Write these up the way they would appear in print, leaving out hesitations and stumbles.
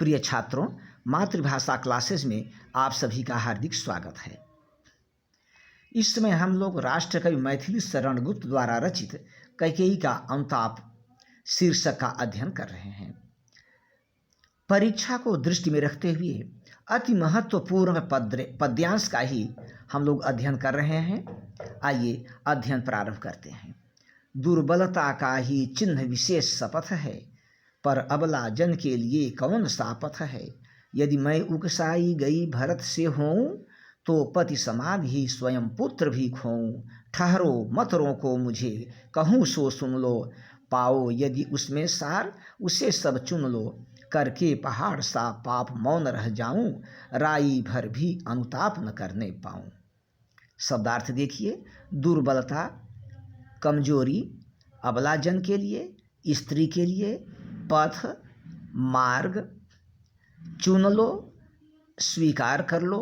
प्रिय छात्रों, मातृभाषा क्लासेस में आप सभी का हार्दिक स्वागत है। इस समय हम लोग राष्ट्रकवि मैथिली शरण गुप्त द्वारा रचित कैकेयी का अनुताप शीर्षक का अध्ययन कर रहे हैं। परीक्षा को दृष्टि में रखते हुए अति महत्वपूर्ण पद्यांश का ही हम लोग अध्ययन कर रहे हैं। आइए अध्ययन प्रारंभ करते हैं। दुर्बलता का ही चिन्ह विशेष शपथ है, पर अबला जन के लिए कौन सा पथ है। यदि मैं उकसाई गई भरत से होऊं, तो पति समान ही स्वयं पुत्र भी खोऊं। ठहरो मत रोको मुझे, कहूँ सो सुन लो। पाओ यदि उसमें सार, उसे सब चुन लो। करके पहाड़ सा पाप मौन रह जाऊं, राई भर भी अनुताप न करने पाऊं। शब्दार्थ देखिए। दुर्बलता, कमजोरी, अबला जन के लिए, स्त्री के लिए, पथ, मार्ग, चुन लो, स्वीकार कर लो,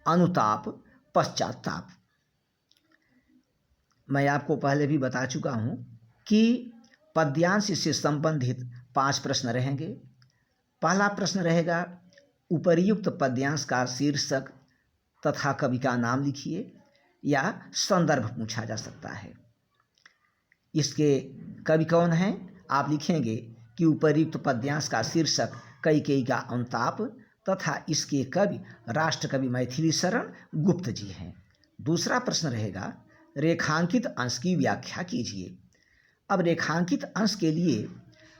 अनुताप, पश्चाताप। मैं आपको पहले भी बता चुका हूं कि पद्यांश से संबंधित 5 प्रश्न रहेंगे। पहला प्रश्न रहेगा, उपर्युक्त पद्यांश का शीर्षक तथा कवि का नाम लिखिए, या संदर्भ पूछा जा सकता है। इसके कवि कौन हैं? आप लिखेंगे कि उपर्युक्त पद्यांश का शीर्षक कैकेयी का अनुताप तथा इसके कवि राष्ट्रकवि मैथिली शरण गुप्त जी हैं। दूसरा प्रश्न रहेगा, रेखांकित अंश की व्याख्या कीजिए। अब रेखांकित अंश के लिए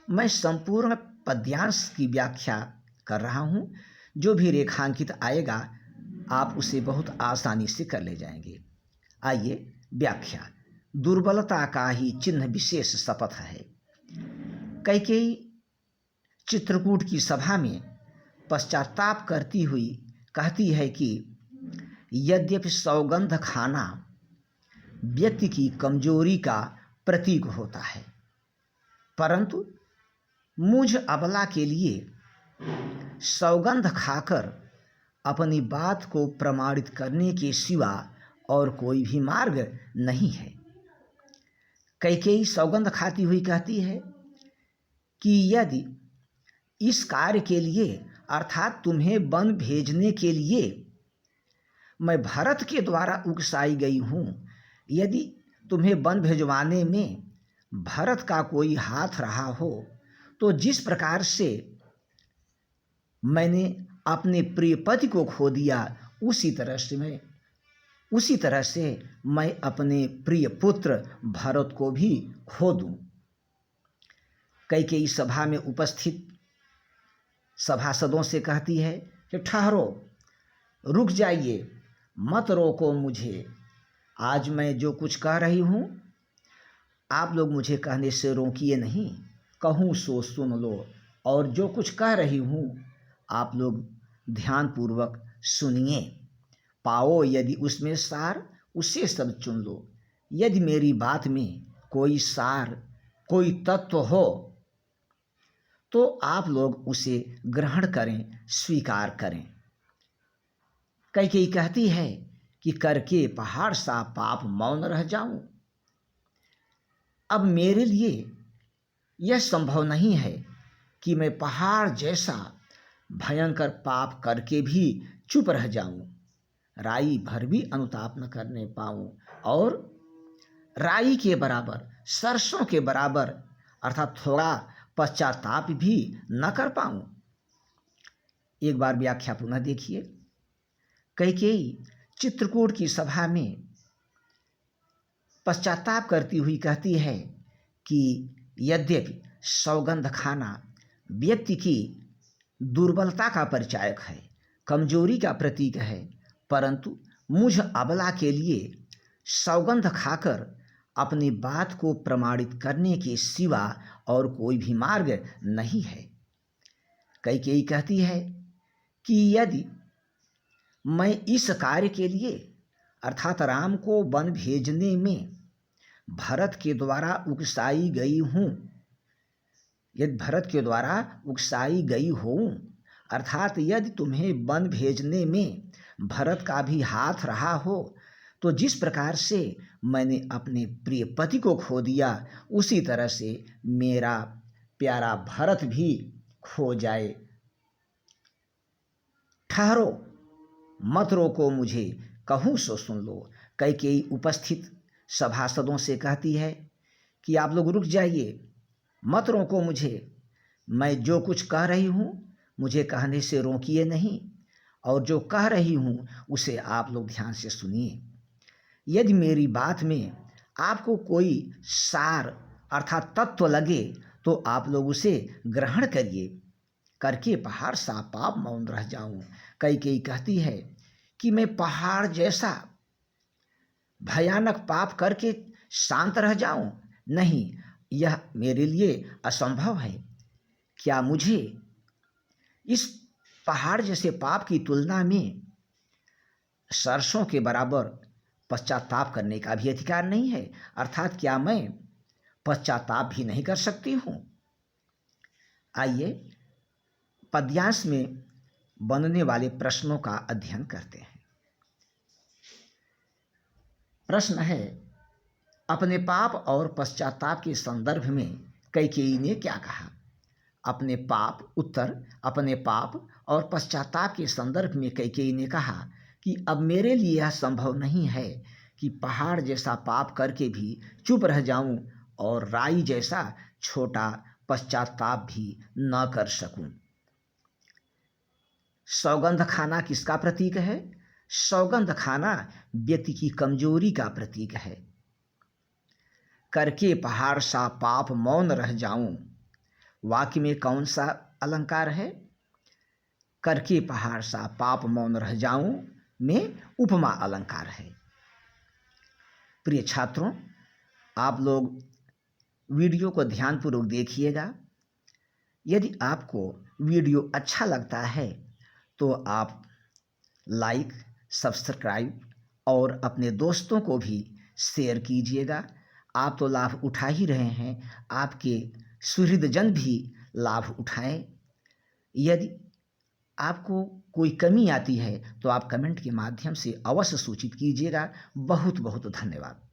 मैं संपूर्ण पद्यांश की व्याख्या कर रहा हूँ। जो भी रेखांकित आएगा आप उसे बहुत आसानी से कर ले जाएंगे। आइए व्याख्या। दुर्बलता का ही चिन्ह विशेष शपथ है। कैकेयी चित्रकूट की सभा में पश्चाताप करती हुई कहती है कि यद्यपि सौगंध खाना व्यक्ति की कमजोरी का प्रतीक होता है, परंतु मुझ अबला के लिए सौगंध खाकर अपनी बात को प्रमाणित करने के सिवा और कोई भी मार्ग नहीं है। कैकेयी सौगंध खाती हुई कहती है कि यदि इस कार्य के लिए, अर्थात तुम्हें वन भेजने के लिए मैं भरत के द्वारा उकसाई गई हूँ, यदि तुम्हें वन भेजवाने में भरत का कोई हाथ रहा हो, तो जिस प्रकार से मैंने अपने प्रिय पति को खो दिया, उसी तरह से मैं अपने प्रिय पुत्र भरत को भी खो दूं। कैकेयी सभा में उपस्थित सभासदों से कहती है कि ठहरो, रुक जाइए, मत रोको मुझे। आज मैं जो कुछ कह रही हूँ आप लोग मुझे कहने से रोकिए नहीं, कहूँ सो सुन लो। और जो कुछ कह रही हूँ आप लोग ध्यानपूर्वक सुनिए। पाओ यदि उसमें सार, उसे सब चुन लो। यदि मेरी बात में कोई सार, कोई तत्व हो, तो आप लोग उसे ग्रहण करें, स्वीकार करें। कैकेयी कहती है कि करके पहाड़ सा पाप मौन रह जाऊं। अब मेरे लिए यह संभव नहीं है कि मैं पहाड़ जैसा भयंकर पाप करके भी चुप रह जाऊं, राई भर भी अनुताप न करने पाऊं, और राई के बराबर, सरसों के बराबर अर्थात थोड़ा पश्चाताप भी न कर पाऊं। एक बार व्याख्या पुनः देखिए। कैकेयी चित्रकूट की सभा में पश्चाताप करती हुई कहती है कि यद्यपि सौगंध खाना व्यक्ति की दुर्बलता का परिचायक है, कमजोरी का प्रतीक है, परंतु मुझ अबला के लिए सौगंध खाकर अपनी बात को प्रमाणित करने के सिवा और कोई भी मार्ग नहीं है। कैकेयी कहती है कि यदि मैं इस कार्य के लिए, अर्थात राम को वन भेजने में भरत के द्वारा उकसाई गई हूँ, यदि भरत के द्वारा उकसाई गई हूँ, अर्थात यदि तुम्हें वन भेजने में भरत का भी हाथ रहा हो, तो जिस प्रकार से मैंने अपने प्रिय पति को खो दिया, उसी तरह से मेरा प्यारा भरत भी खो जाए, ठहरो, मत रोको मुझे, कहूँ सो सुन लो। कैकेयी उपस्थित सभासदों से कहती है कि आप लोग रुक जाइए, मत रोको मुझे, मैं जो कुछ कह रही हूँ मुझे कहने से रोकिए नहीं, और जो कह रही हूँ उसे आप लोग ध्यान से सुनिए। यदि मेरी बात में आपको कोई सार अर्थात तत्व लगे तो आप लोग उसे ग्रहण करिए। करके पहाड़ सा पाप मौन रह जाऊं। कैकेयी कहती है कि मैं पहाड़ जैसा भयानक पाप करके शांत रह जाऊं? नहीं, यह मेरे लिए असंभव है। क्या मुझे इस पहाड़ जैसे पाप की तुलना में सरसों के बराबर पश्चाताप करने का भी अधिकार नहीं है? अर्थात क्या मैं पश्चाताप भी नहीं कर सकती हूँ? आइए पद्यांश में बनने वाले प्रश्नों का अध्ययन करते हैं। प्रश्न है, अपने पाप और पश्चाताप के संदर्भ में कैकेयी ने क्या कहा? अपने पाप उत्तर, अपने पाप और पश्चाताप के संदर्भ में कैकेयी ने कहा कि अब मेरे लिए यह संभव नहीं है कि पहाड़ जैसा पाप करके भी चुप रह जाऊं और राई जैसा छोटा पश्चाताप भी न कर सकूं। सौगंध खाना किसका प्रतीक है? सौगंध खाना व्यक्ति की कमजोरी का प्रतीक है। करके पहाड़ सा पाप मौन रह जाऊं, वाक्य में कौन सा अलंकार है? करके पहाड़ सा पाप मौन रह जाऊं में उपमा अलंकार है। प्रिय छात्रों, आप लोग वीडियो को ध्यानपूर्वक देखिएगा। यदि आपको वीडियो अच्छा लगता है तो आप लाइक, सब्सक्राइब और अपने दोस्तों को भी शेयर कीजिएगा। आप तो लाभ उठा ही रहे हैं, आपके सुहृदजन भी लाभ उठाएं। यदि आपको कोई कमी आती है तो आप कमेंट के माध्यम से अवश्य सूचित कीजिएगा। बहुत बहुत धन्यवाद।